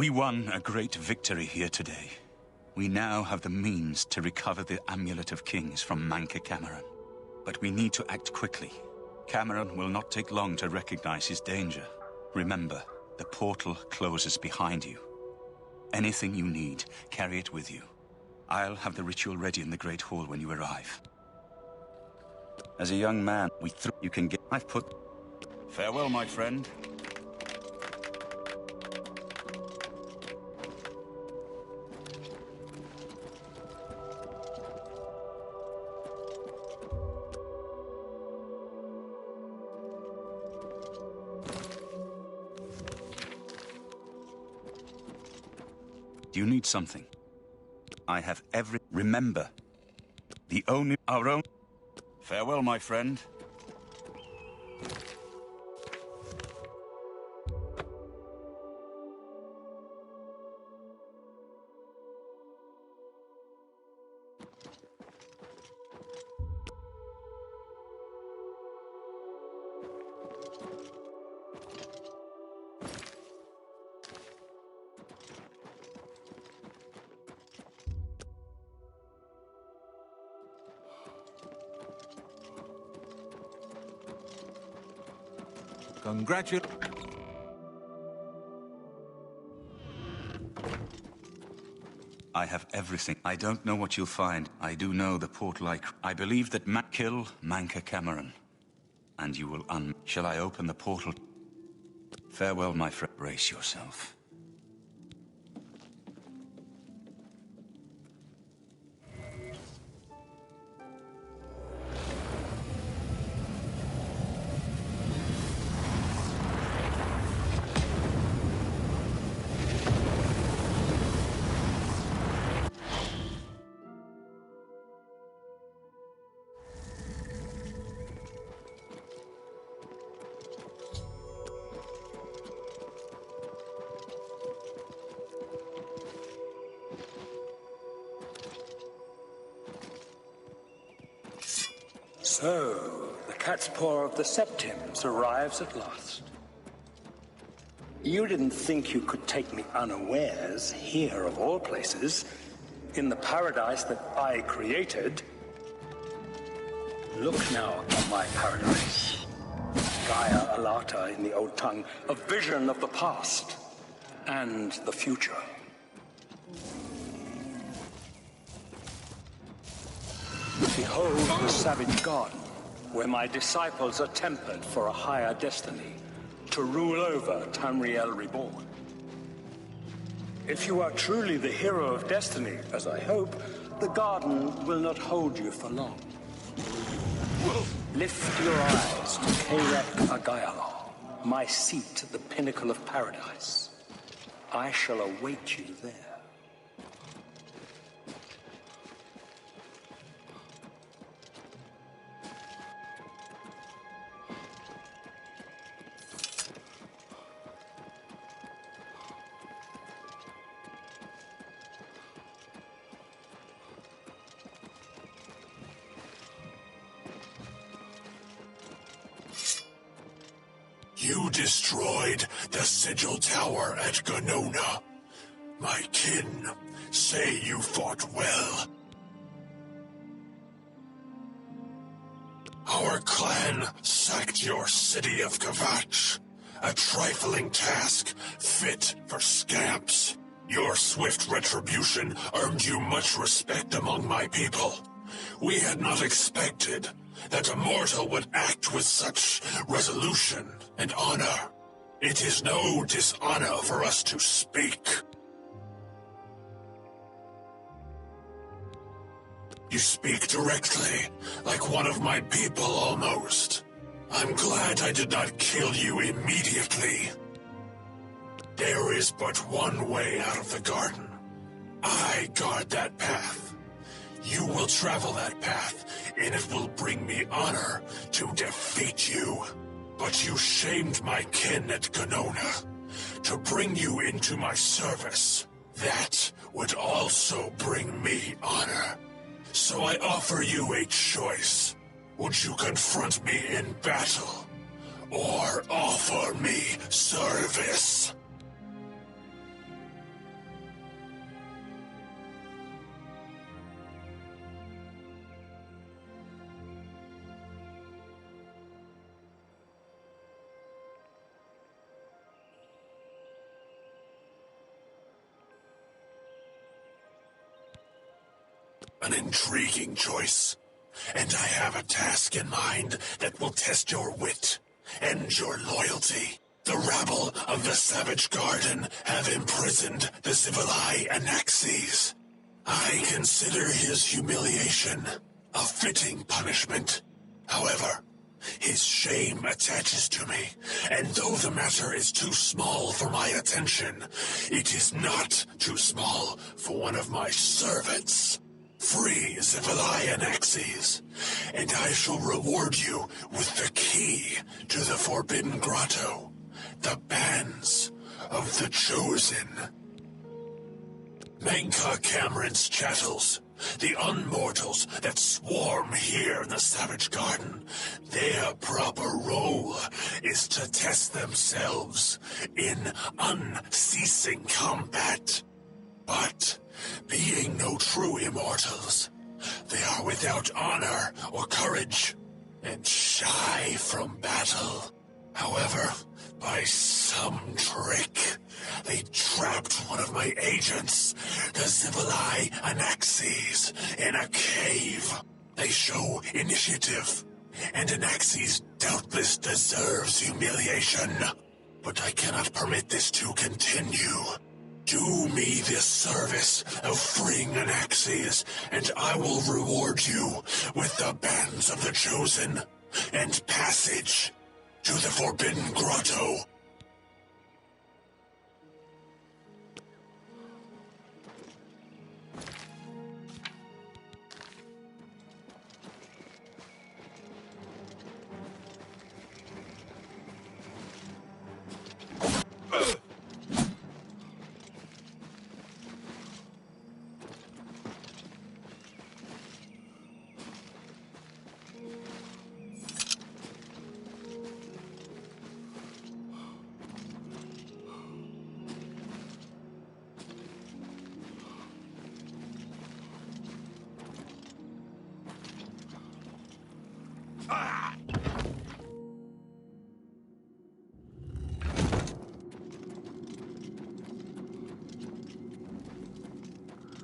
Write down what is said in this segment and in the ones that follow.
We won a great victory here today. We now have the means to recover the Amulet of Kings from Manca Cameron. But we need to act quickly. Cameron will not take long to recognize his danger. Remember, the portal closes behind you. Anything you need, carry it with you. I'll have the ritual ready in the Great Hall when you arrive. As a young man, you can get... I've put... Farewell, my friend. Do you need something? I have every... Remember, our own... Farewell, my friend. Congratulations. I have everything. I don't know what you'll find. I do know the portal I believe that kill Manca Cameron. And you will Shall I open the portal? Farewell, my friend. Brace yourself. So, the cat's paw of the Septims arrives at last. You didn't think you could take me unawares, here of all places, in the paradise that I created. Look now upon my paradise. Gaia Alata in the old tongue, a vision of the past and the future. Behold the Savage Garden, where my disciples are tempered for a higher destiny, to rule over Tamriel Reborn. If you are truly the hero of destiny, as I hope, the garden will not hold you for long. Lift your eyes to Kaerek Agayalon, my seat at the pinnacle of paradise. I shall await you there. You destroyed the Sigil Tower at Ganona. My kin say you fought well. Our clan sacked your city of Kvatch, a trifling task fit for scamps. Your swift retribution earned you much respect among my people. We had not expected that a mortal would act with such resolution and honor. It is no dishonor for us to speak. You speak directly, like one of my people almost. I'm glad I did not kill you immediately. There is but one way out of the garden. I guard that path. You will travel that path, and it will bring me honor to defeat you. But you shamed my kin at Ganona. To bring you into my service, that would also bring me honor. So I offer you a choice. Would you confront me in battle, or offer me service? An intriguing choice. And I have a task in mind that will test your wit and your loyalty. The rabble of the Savage Garden have imprisoned the Zivilai Anaxes. I consider his humiliation a fitting punishment. However, his shame attaches to me, and though the matter is too small for my attention, it is not too small for one of my servants. Free Zivilai Anaxes, and I shall reward you with the key to the Forbidden Grotto, the Bands of the Chosen. Manka Cameron's chattels, the unmortals that swarm here in the Savage Garden, their proper role is to test themselves in unceasing combat. But, being no true immortals, they are without honor or courage, and shy from battle. However, by some trick, they trapped one of my agents, the Zivilai Anaxes, in a cave. They show initiative, and Anaxes doubtless deserves humiliation. But I cannot permit this to continue. Do me this service of freeing Anaxes, and I will reward you with the Bands of the Chosen and passage to the Forbidden Grotto.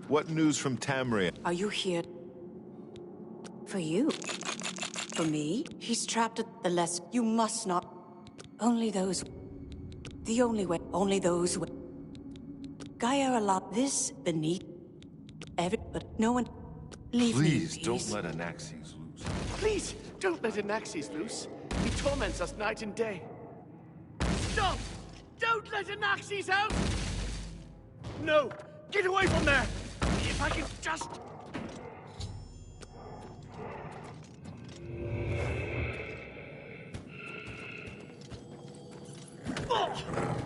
What news from Tamriel? Are you here? For you? For me? He's trapped at the less. You must not. Only those. The only way. Only those. Gaia allowed this beneath. But no one. Leave me in Please peace. don't let Anaxes loose. Please, don't let Anaxes loose. He torments us night and day. Stop! Don't let Anaxes out! No! Get away from there! If I can just... Oh!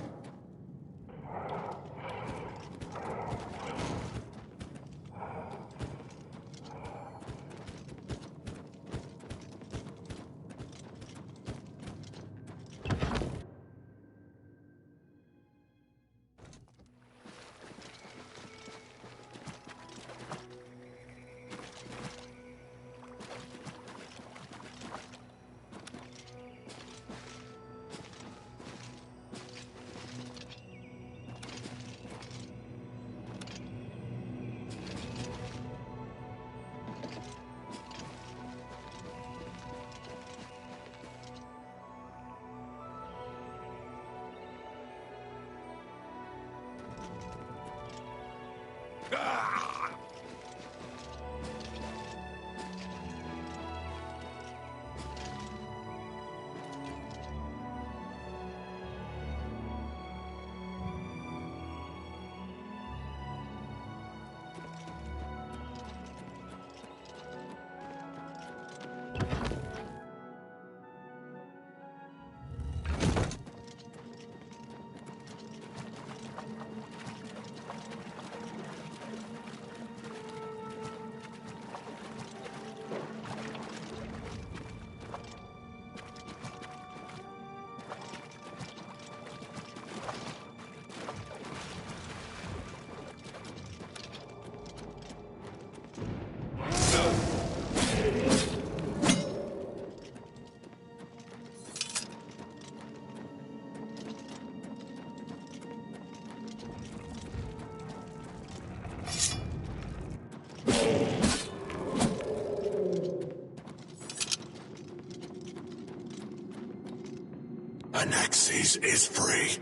Naxxes is free.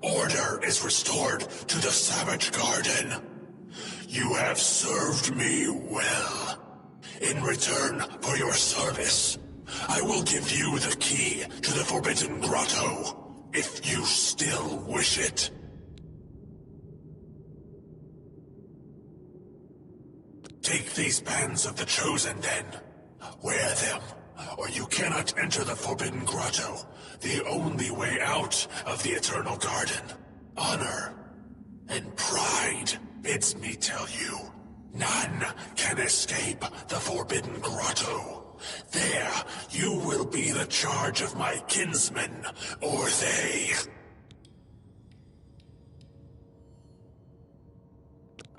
Order is restored to the Savage Garden. You have served me well. In return for your service, I will give you the key to the Forbidden Grotto, if you still wish it. Take these bands of the Chosen, then. Wear them, or you cannot enter the Forbidden Grotto, the only way out of the Eternal Garden. Honor and pride bids me tell you, none can escape the Forbidden Grotto. There, you will be the charge of my kinsmen, or they.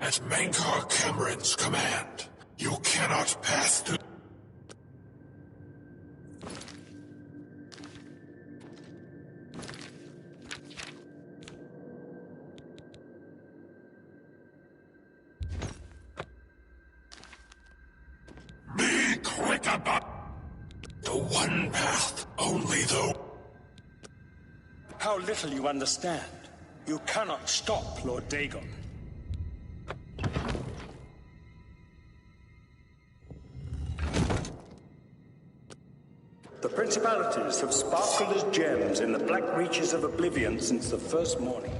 At Mankar Cameron's command, you cannot pass through. Be quick about the one path, only though. How little you understand. You cannot stop Lord Dagon. The principalities have sparkled as gems in the black reaches of oblivion since the first morning.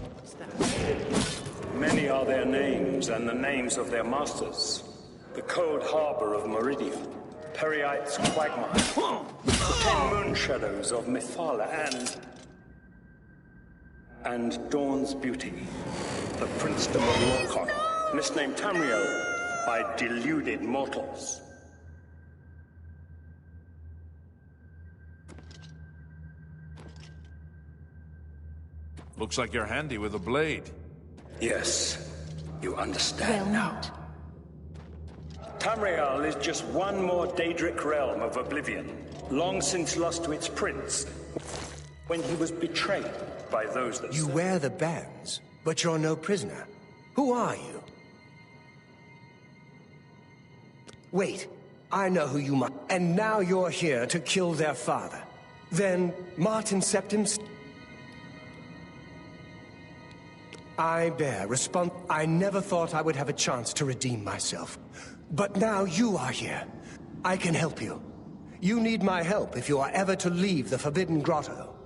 Many are their names and the names of their masters. The cold harbor of Meridia, Periite's quagmire, the 10 moon shadows of Mythala, and Dawn's beauty, the princedom of Lorkhon, misnamed Tamriel by deluded mortals. Looks like you're handy with a blade. Yes, you understand Well now. not. Tamriel is just one more Daedric realm of oblivion, long since lost to its prince, when he was betrayed by those that You wear the bands, but you're no prisoner. Who are you? Wait, I know who you must. And now you're here to kill their father. Then Martin Septim's... I bear response. I never thought I would have a chance to redeem myself. But now you are here. I can help you. You need my help if you are ever to leave the Forbidden Grotto.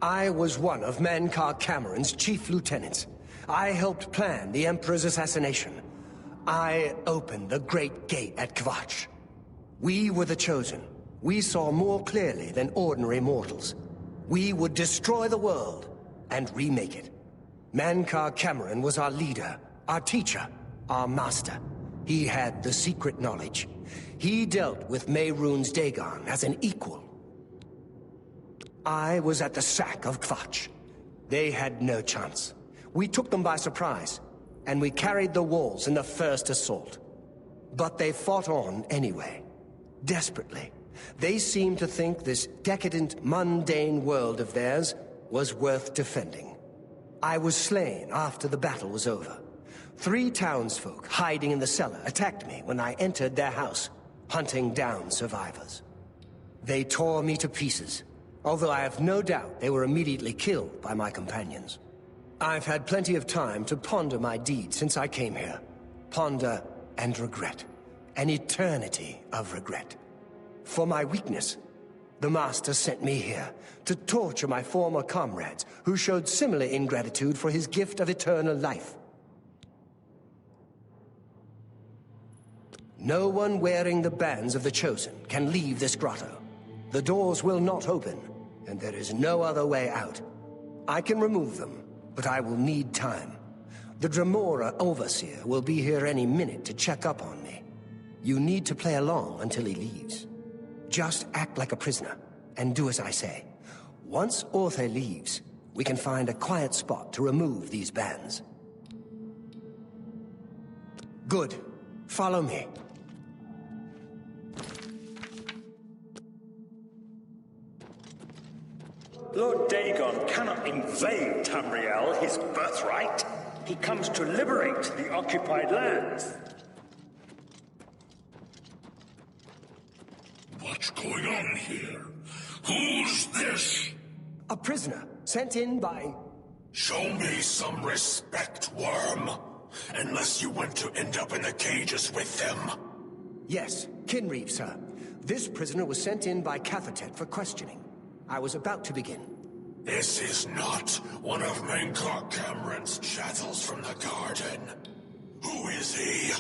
I was one of Mankar Cameron's chief lieutenants. I helped plan the Emperor's assassination. I opened the Great Gate at Kvatch. We were the Chosen. We saw more clearly than ordinary mortals. We would destroy the world and remake it. Mankar Cameron was our leader, our teacher, our master. He had the secret knowledge. He dealt with Mehrunes Dagon as an equal. I was at the sack of Kvatch. They had no chance. We took them by surprise, and we carried the walls in the first assault. But they fought on anyway, desperately. They seemed to think this decadent, mundane world of theirs was worth defending. I was slain after the battle was over. 3 townsfolk hiding in the cellar attacked me when I entered their house, hunting down survivors. They tore me to pieces, although I have no doubt they were immediately killed by my companions. I've had plenty of time to ponder my deed since I came here. Ponder and regret. An eternity of regret. For my weakness, the Master sent me here to torture my former comrades who showed similar ingratitude for his gift of eternal life. No one wearing the bands of the Chosen can leave this grotto. The doors will not open, and there is no other way out. I can remove them, but I will need time. The Dremora Overseer will be here any minute to check up on me. You need to play along until he leaves. Just act like a prisoner, and do as I say. Once Orthe leaves, we can find a quiet spot to remove these bands. Good. Follow me. Lord Dagon cannot invade Tamriel, his birthright. He comes to liberate the occupied lands. What's going on here? Who's this? A prisoner sent in by... Show me some respect, worm. Unless you want to end up in the cages with them. Yes, Kinreeve, sir. This prisoner was sent in by Cathatet for questioning. I was about to begin. This is not one of Mankar Cameron's chattels from the garden. Who is he?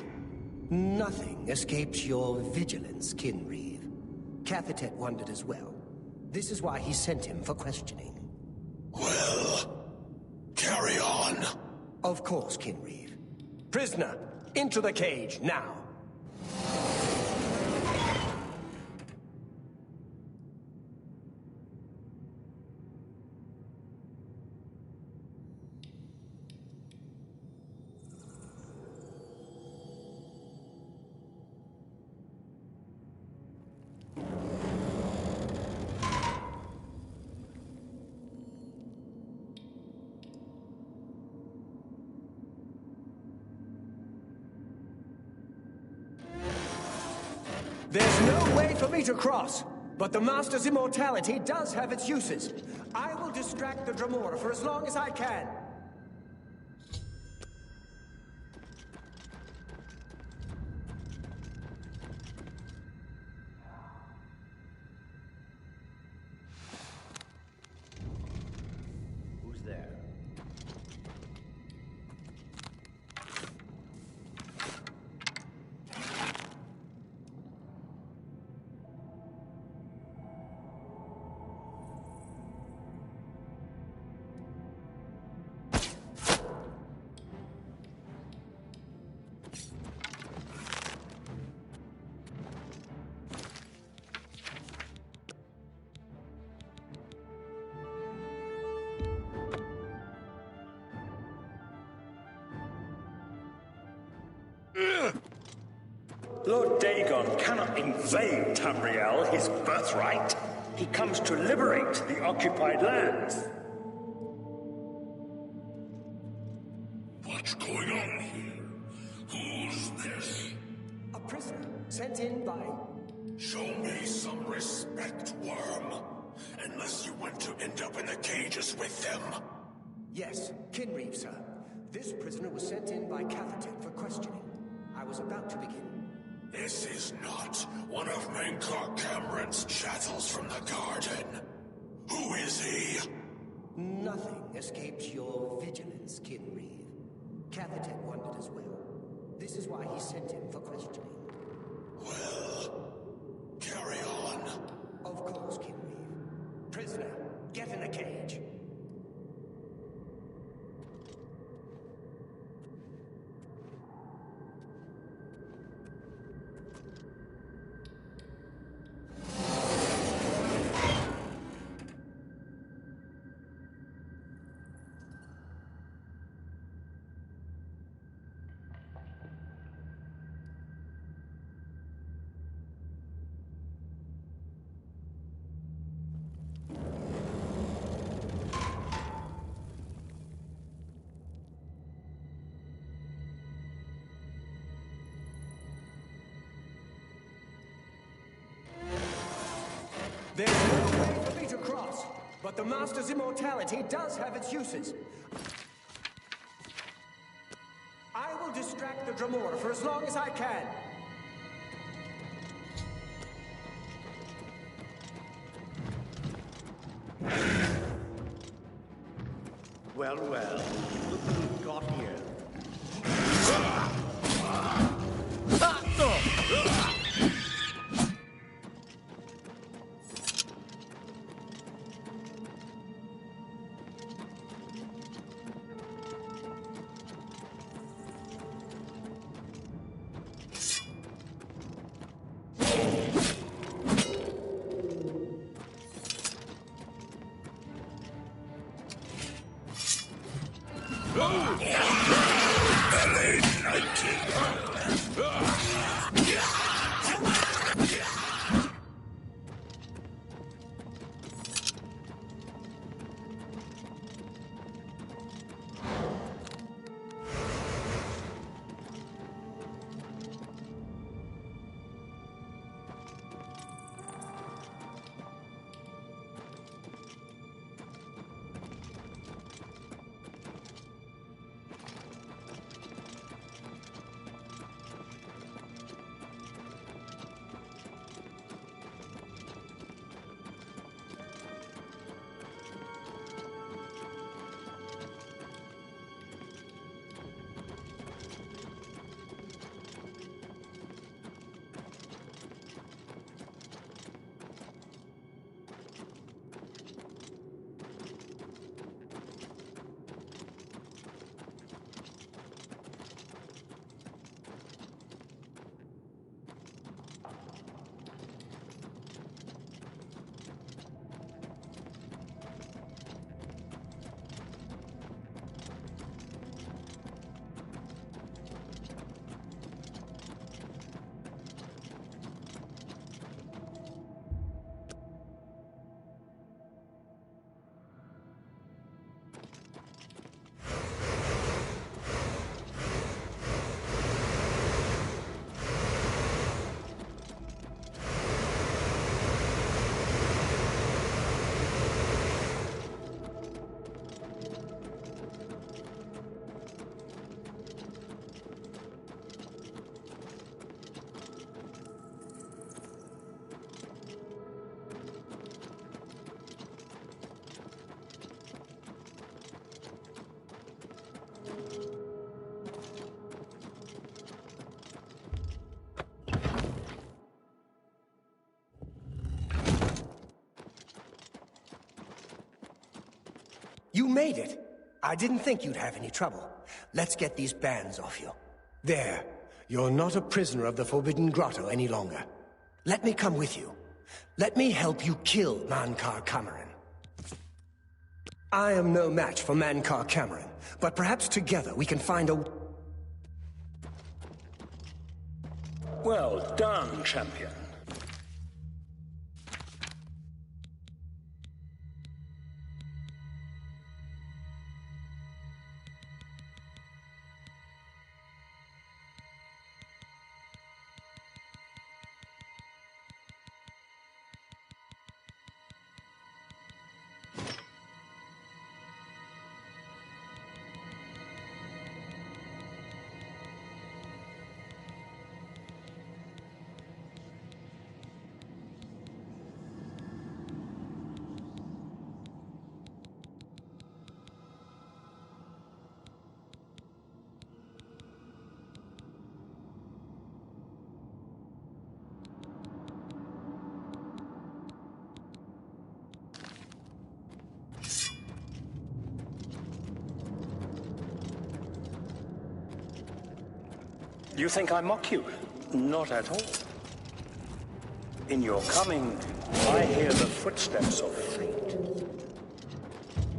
Nothing escapes your vigilance, Kinreeve. Cathatet wondered as well. This is why he sent him for questioning. Well, carry on. Of course, Kinreeve. Prisoner, into the cage, now. There's no way for me to cross, but the Master's immortality does have its uses. I will distract the Dremora for as long as I can. Who's there? Lord Dagon cannot invade Tamriel, his birthright. He comes to liberate the occupied lands. What's going on here? Who's this? A prisoner sent in by... Show me some respect, worm. Unless you want to end up in the cages with them. Yes, Kinreeve, sir. This prisoner was sent in by Cathatet for questioning. I was about to begin. This is not one of Mankar Cameron's chattels from the garden. Who is he? Nothing escapes your vigilance, Kinreeve. Cathatet wondered as well. This is why he sent him for questioning. Well, carry on. Of course, Kinreeve. Prisoner, get in the cage. There's no way for me to cross, but the Master's immortality does have its uses. I will distract the Dremora for as long as I can. Well, well. Look who we've got here. Oh! You made it. I didn't think you'd have any trouble. Let's get these bands off you. There. You're not a prisoner of the Forbidden Grotto any longer. Let me come with you. Let me help you kill Mankar Camoran. I am no match for Mankar Camoran, but perhaps together we can find a... Well done, champion. You think I mock you? Not at all. In your coming, I hear the footsteps of fate.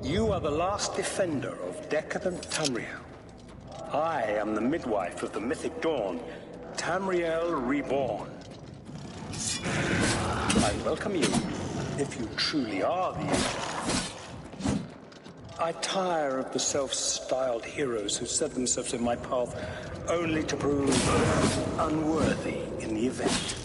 You are the last defender of decadent Tamriel. I am the midwife of the mythic dawn, Tamriel Reborn. I welcome you, if you truly are the Angel. I tire of the self-styled heroes who set themselves in my path only to prove unworthy in the event.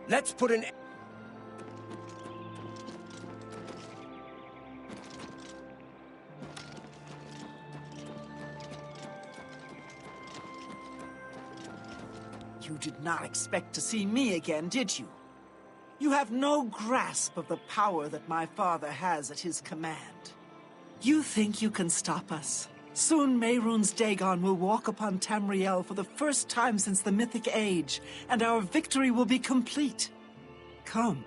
Let's put an... You did not expect to see me again, did you? You have no grasp of the power that my father has at his command. You think you can stop us? Soon Mehrunes Dagon will walk upon Tamriel for the first time since the Mythic Age, and our victory will be complete. Come.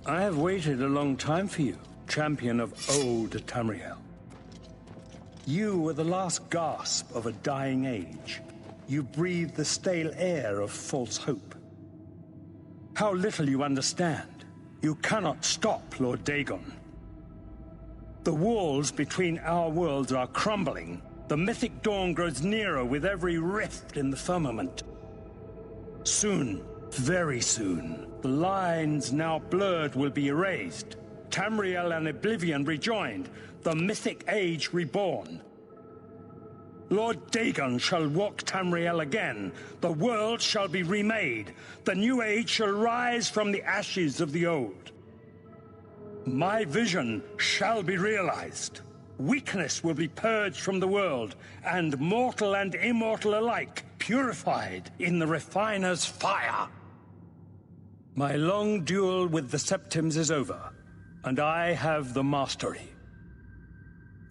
I have waited a long time for you, champion of old Tamriel. You were the last gasp of a dying age. You breathed the stale air of false hope. How little you understand. You cannot stop Lord Dagon. The walls between our worlds are crumbling. The mythic dawn grows nearer with every rift in the firmament. Soon, very soon, the lines now blurred will be erased. Tamriel and Oblivion rejoined, the Mythic Age reborn. Lord Dagon shall walk Tamriel again. The world shall be remade. The new age shall rise from the ashes of the old. My vision shall be realized. Weakness will be purged from the world, and mortal and immortal alike purified in the refiner's fire. My long duel with the Septims is over, and I have the mastery.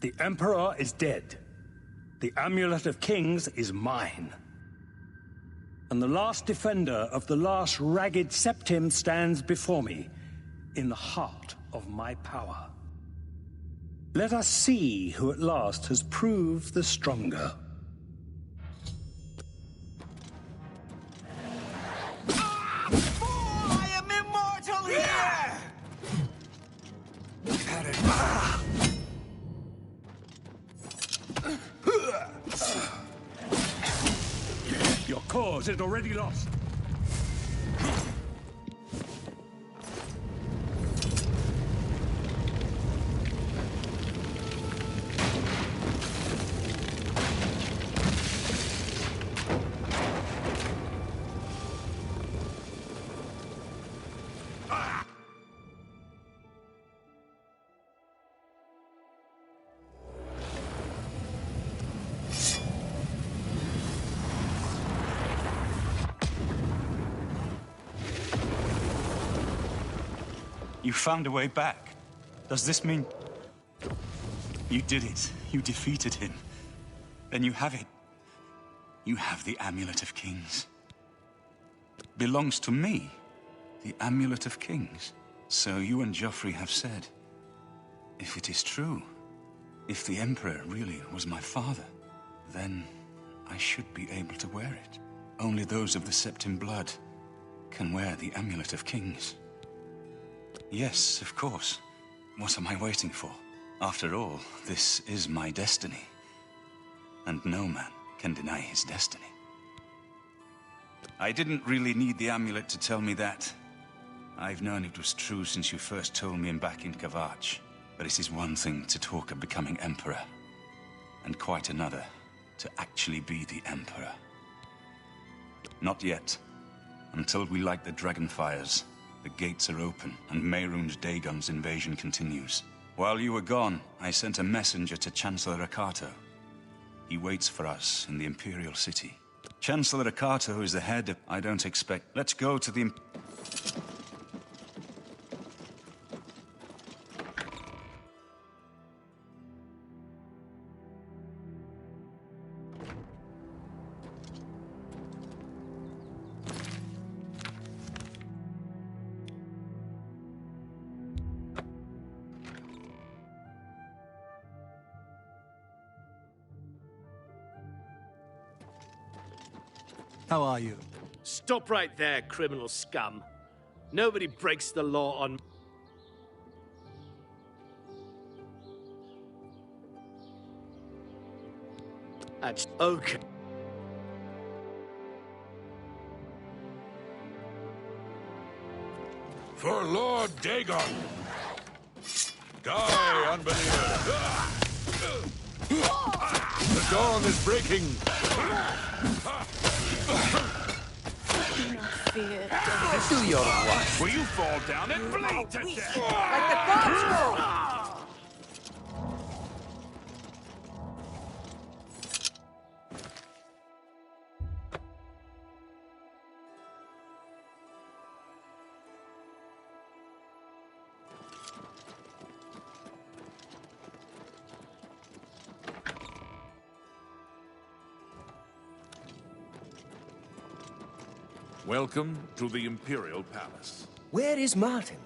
The Emperor is dead. The Amulet of Kings is mine. and the last defender of the last ragged Septim stands before me, in the heart of my power. Let us see who at last has proved the stronger. I am immortal here! Your cause is already lost. You found a way back. Does this mean... You did it. You defeated him. Then you have it. You have the Amulet of Kings. Belongs to me. The Amulet of Kings. So you and Joffrey have said. If it is true, if the Emperor really was my father, then I should be able to wear it. Only those of the Septim blood can wear the Amulet of Kings. Yes, of course. What am I waiting for? After all, this is my destiny. And no man can deny his destiny. I didn't really need the amulet to tell me that. I've known it was true since you first told me back in Kvatch. But it is one thing to talk of becoming Emperor, and quite another to actually be the Emperor. Not yet. Until we light the Dragonfires, the gates are open, and Mehrunes Dagon's invasion continues. While you were gone, I sent a messenger to Chancellor Akato. He waits for us in the Imperial City. Chancellor Akato is the head of... I don't expect... Let's go to the... How are you? Stop right there, criminal scum. Nobody breaks the law on... That's okay. For Lord Dagon! Die, unbeliever! The dawn is breaking! Do not fear. Do your worst. Will you fall down and bleed to death? Like the gods will! Welcome to the Imperial Palace. Where is Martin?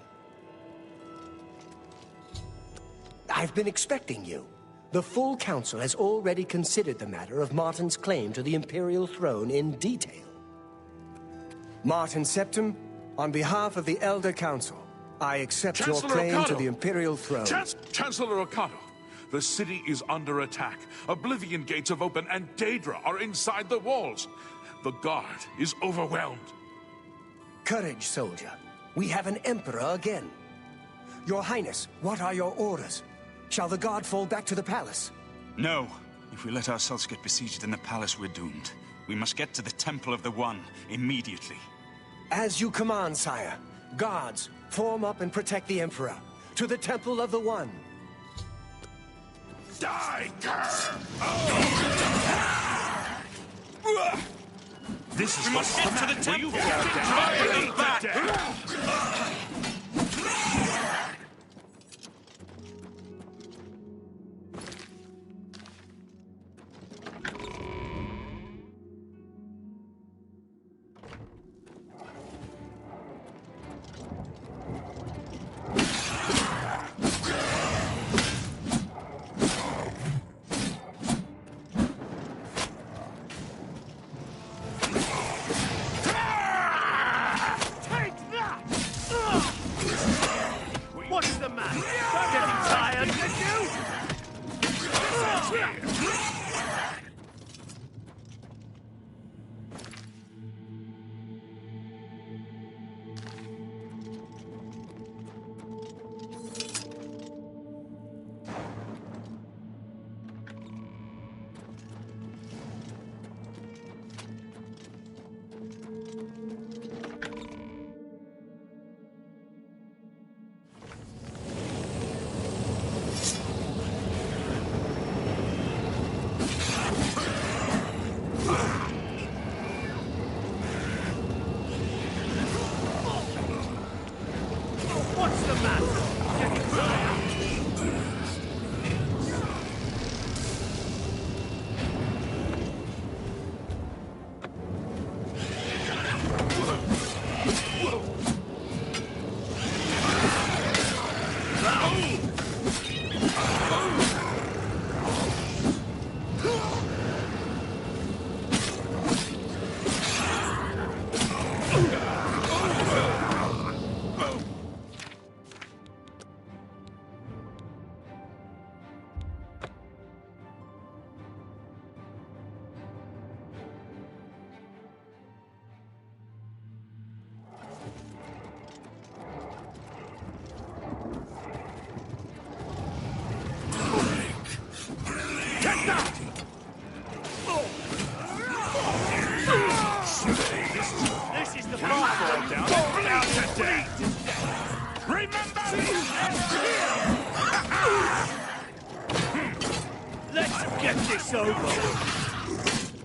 I've been expecting you. The full council has already considered the matter of Martin's claim to the Imperial throne in detail. Martin Septim, on behalf of the Elder Council, I accept Chancellor your claim Akato. to the Imperial throne. Chancellor Akato, the city is under attack. Oblivion gates have opened and Daedra are inside the walls. The guard is overwhelmed. Courage, soldier. We have an emperor again. Your Highness, what are your orders? Shall the guard fall back to the palace? No. If we let ourselves get besieged in the palace, we're doomed. We must get to the Temple of the One immediately. As you command, sire. Guards, form up and protect the Emperor. To the Temple of the One. Die, Cur! This is must get to the temple. Will you fall down?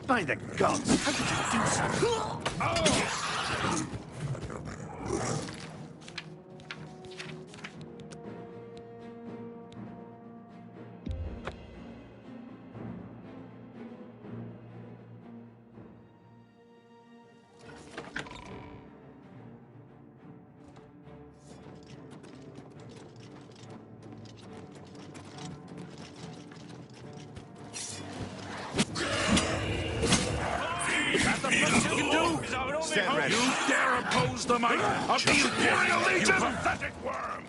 By the gods, how did you do so? Stand ready. You dare oppose the might of the Imperial Legion? You pathetic worm!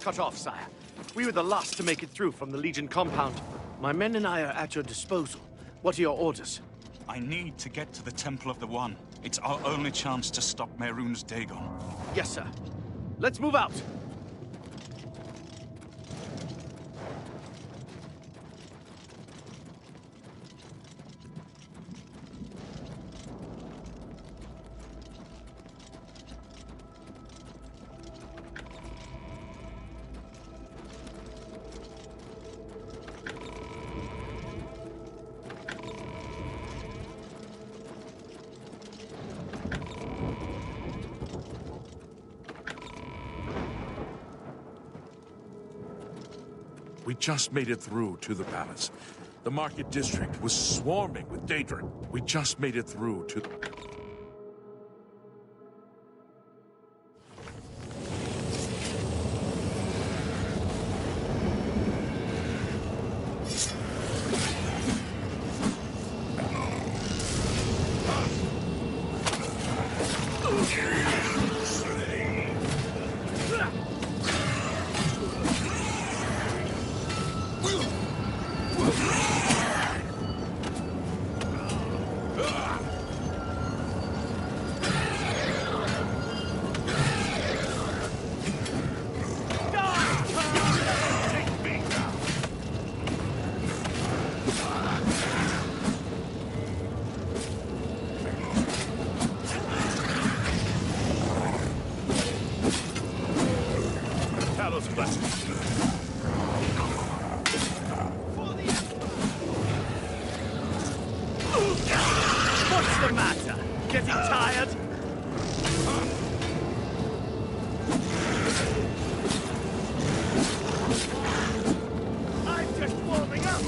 Cut off, sire. We were the last to make it through from the Legion compound. My men and I are at your disposal. What are your orders? I need to get to the Temple of the One. It's our only chance to stop Mehrunes Dagon. Yes, sir. Let's move out. We just made it through to the palace. The market district was swarming with Daedra. We just made it through to... What's the matter? Getting tired? I'm just warming up.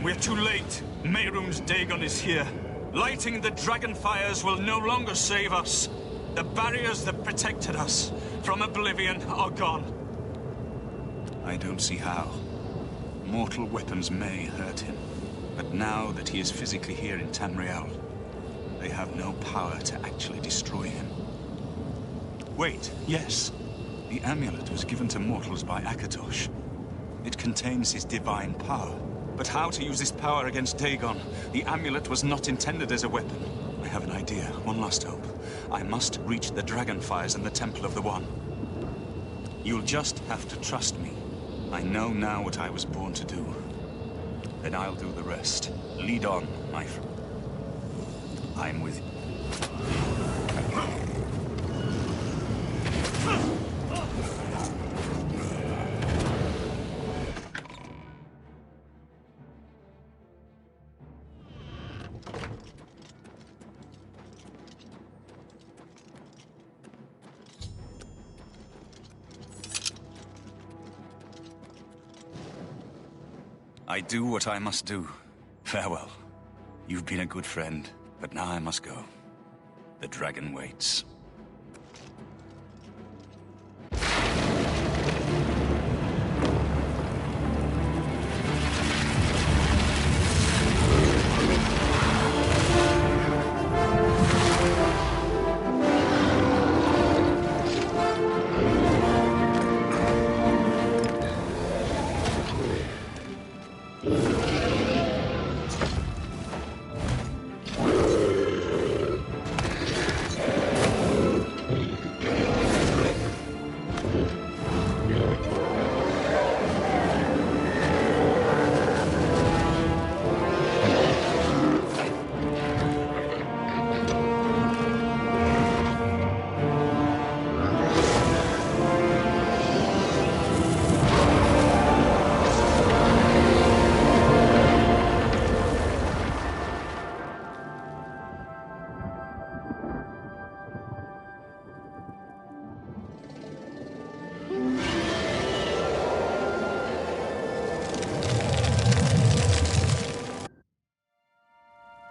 We're too late. Mehrunes Dagon is here. Lighting the dragon fires will no longer save us. The barriers that protected us from oblivion are gone. I don't see how. Mortal weapons may hurt him, but now that he is physically here in Tamriel, they have no power to actually destroy him. Wait, yes. The amulet was given to mortals by Akatosh. It contains his divine power. But how to use this power against Dagon? The amulet was not intended as a weapon. I have an idea. One last hope. I must reach the Dragonfires and the Temple of the One. You'll just have to trust me. I know now what I was born to do. Then I'll do the rest. Lead on, my friend. I'm with you. I do what I must do. Farewell. You've been a good friend, but now I must go. The dragon waits.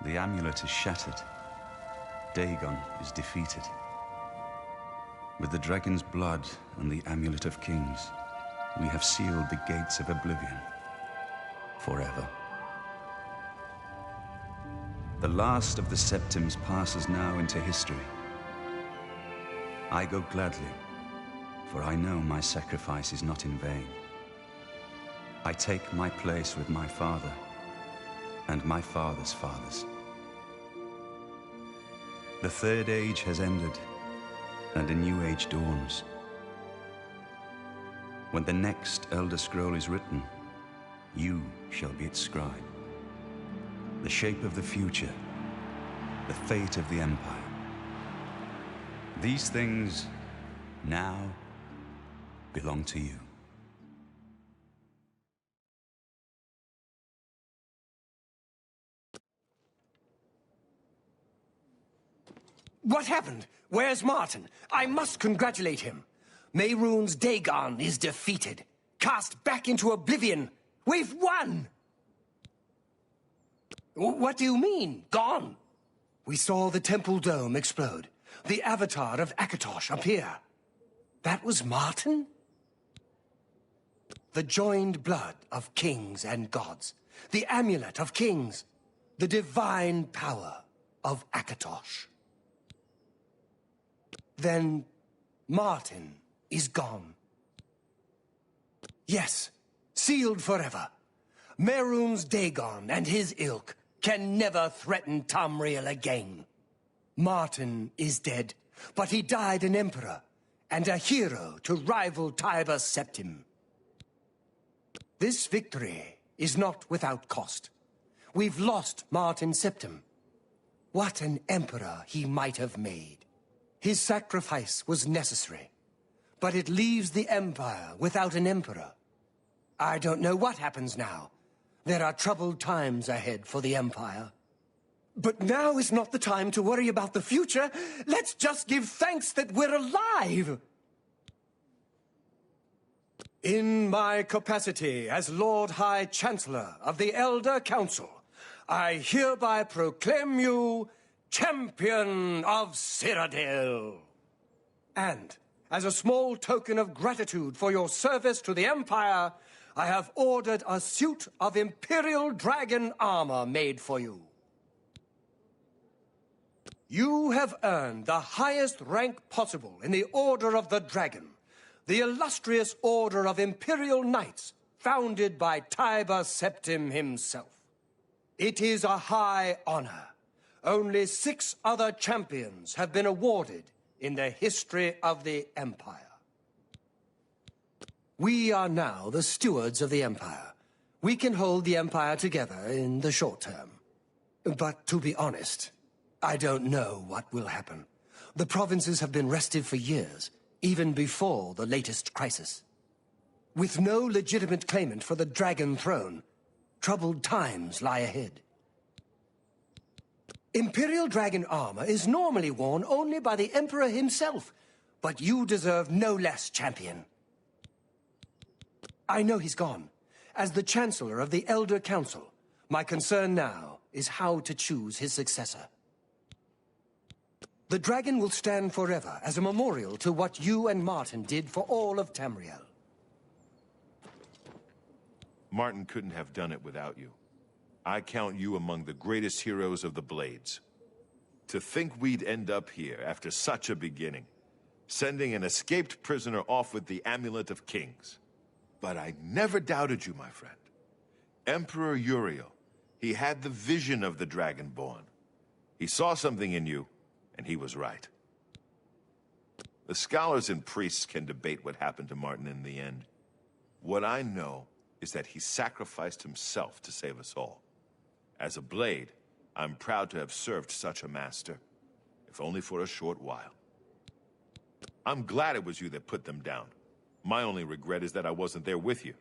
The amulet is shattered. Dagon is defeated. With the dragon's blood and the Amulet of Kings, we have sealed the gates of oblivion forever. The last of the Septims passes now into history. I go gladly, for I know my sacrifice is not in vain. I take my place with my father and my father's fathers. The Third Age has ended, and a new age dawns. When the next Elder Scroll is written, you shall be its scribe. The shape of the future, the fate of the Empire. These things now belong to you. What happened? Where's Martin? I must congratulate him. Mehrunes Dagon is defeated. Cast back into oblivion. We've won! What do you mean, gone? We saw the temple dome explode. The avatar of Akatosh appear. That was Martin? The joined blood of kings and gods. The amulet of kings. The divine power of Akatosh. Then Martin is gone. Yes, sealed forever. Mehrunes Dagon and his ilk can never threaten Tamriel again. Martin is dead, but he died an emperor and a hero to rival Tiber Septim. This victory is not without cost. We've lost Martin Septim. What an emperor he might have made. His sacrifice was necessary, but it leaves the Empire without an emperor. I don't know what happens now. There are troubled times ahead for the Empire. But now is not the time to worry about the future. Let's just give thanks that we're alive! In my capacity as Lord High Chancellor of the Elder Council, I hereby proclaim you Champion of Cyrodiil. And, as a small token of gratitude for your service to the Empire, I have ordered a suit of Imperial Dragon armor made for you. You have earned the highest rank possible in the Order of the Dragon, the illustrious Order of Imperial Knights, founded by Tiber Septim himself. It is a high honor. Only 6 other champions have been awarded in the history of the Empire. We are now the stewards of the Empire. We can hold the Empire together in the short term. But to be honest, I don't know what will happen. The provinces have been restive for years, even before the latest crisis. With no legitimate claimant for the Dragon Throne, troubled times lie ahead. Imperial Dragon armor is normally worn only by the Emperor himself, but you deserve no less, champion. I know he's gone. As the Chancellor of the Elder Council, my concern now is how to choose his successor. The dragon will stand forever as a memorial to what you and Martin did for all of Tamriel. Martin couldn't have done it without you. I count you among the greatest heroes of the Blades. To think we'd end up here after such a beginning, sending an escaped prisoner off with the Amulet of Kings. But I never doubted you, my friend. Emperor Uriel, he had the vision of the Dragonborn. He saw something in you, and he was right. The scholars and priests can debate what happened to Martin in the end. What I know is that he sacrificed himself to save us all. As a Blade, I'm proud to have served such a master, if only for a short while. I'm glad it was you that put them down. My only regret is that I wasn't there with you.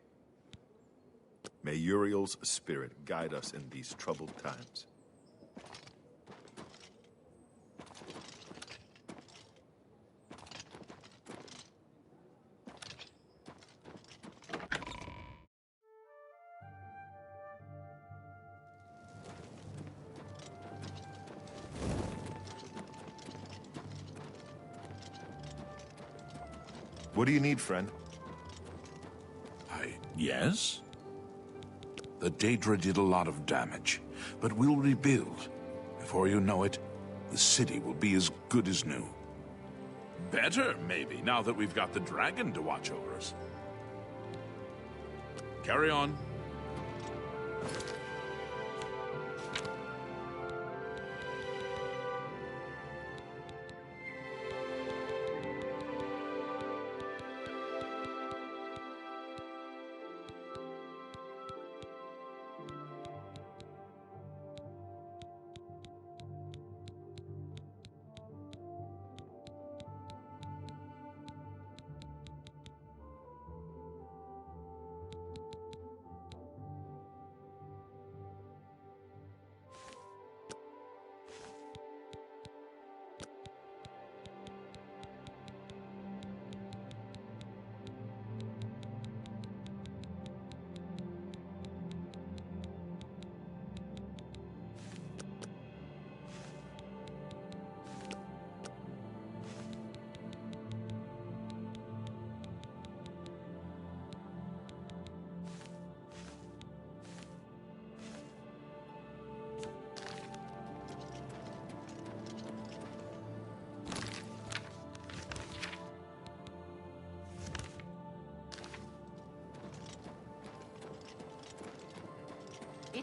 May Uriel's spirit guide us in these troubled times. What do you need, friend? Yes? The Daedra did a lot of damage, but we'll rebuild. Before you know it, the city will be as good as new. Better, maybe, now that we've got the dragon to watch over us. Carry on.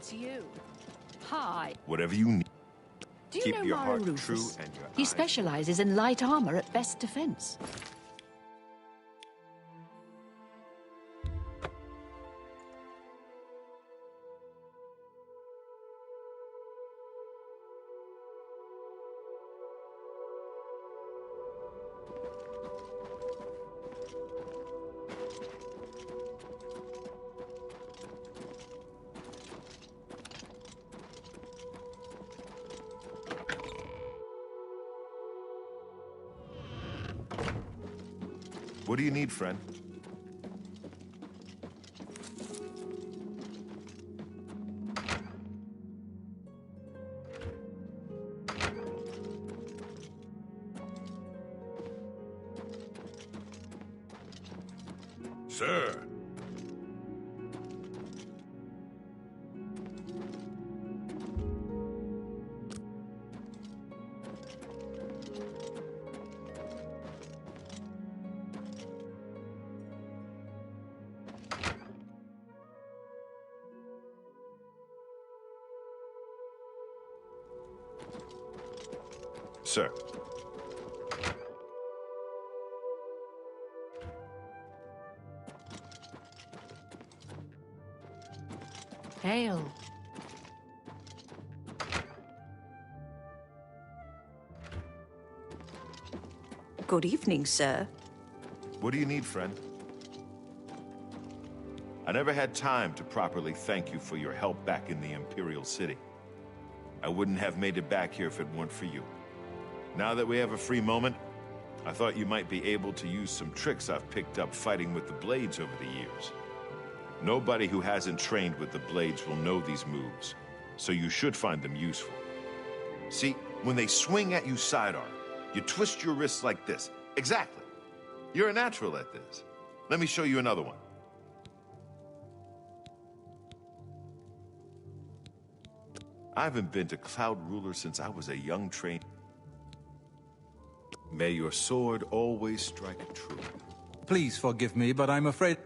it's you. Hi. Whatever you need. Do you Keep know your Mara heart Rufus? true and your He eyes. specializes in light armor at best defense. What do you need, friend? Sir. Sir. Hail. Good evening, sir. What do you need, friend? I never had time to properly thank you for your help back in the Imperial City. I wouldn't have made it back here if it weren't for you. Now that we have a free moment, I thought you might be able to use some tricks I've picked up fighting with the Blades over the years. Nobody who hasn't trained with the Blades will know these moves, so you should find them useful. See, when they swing at you sidearm, you twist your wrists like this. Exactly. You're a natural at this. Let me show you another one. I haven't been to Cloud Ruler since I was a young train. May your sword always strike true. Please forgive me, but I'm afraid...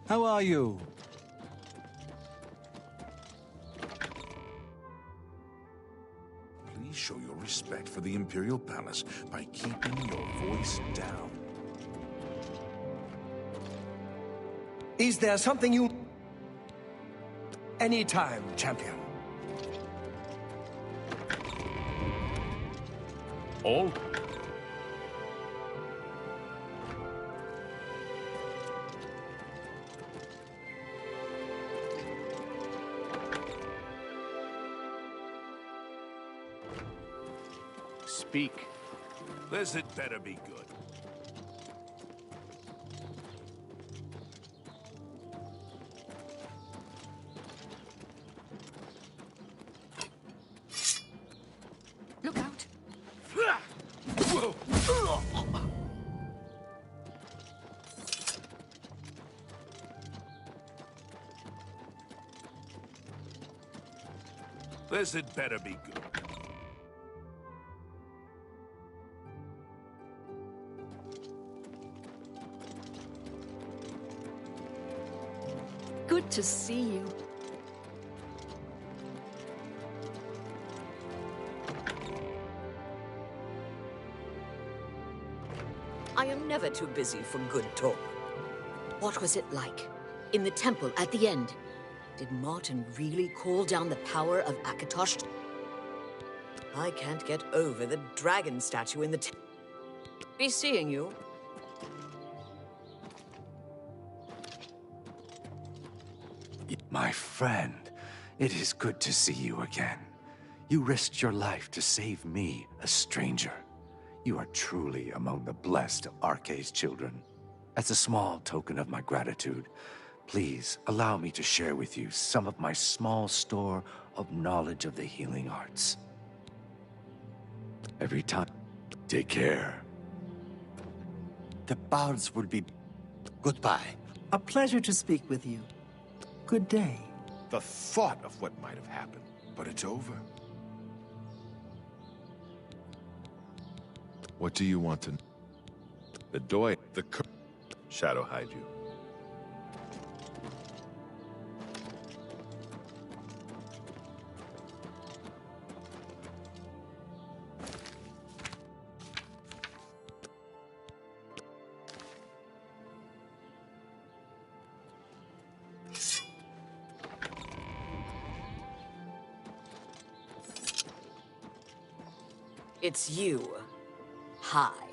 How are you? Please show your respect for the Imperial Palace by keeping your voice down. Is there something you... Anytime, champion. All? Speak. This had better be good. Look out. This had better be good. Good to see you. I am never too busy for good talk. What was it like? In the temple at the end? Did Martin really call down the power of Akatosh? I can't get over the dragon statue in the Be seeing you. My friend, it is good to see you again. You risked your life to save me, a stranger. You are truly among the blessed of Arkay's children. As a small token of my gratitude, please allow me to share with you some of my small store of knowledge of the healing arts. Every time, take care. The bards will be... Goodbye. A pleasure to speak with you. Good day. The thought of what might have happened, but it's over. What do you want to know? The Doi, the Shadow hide you. It's you. Hi.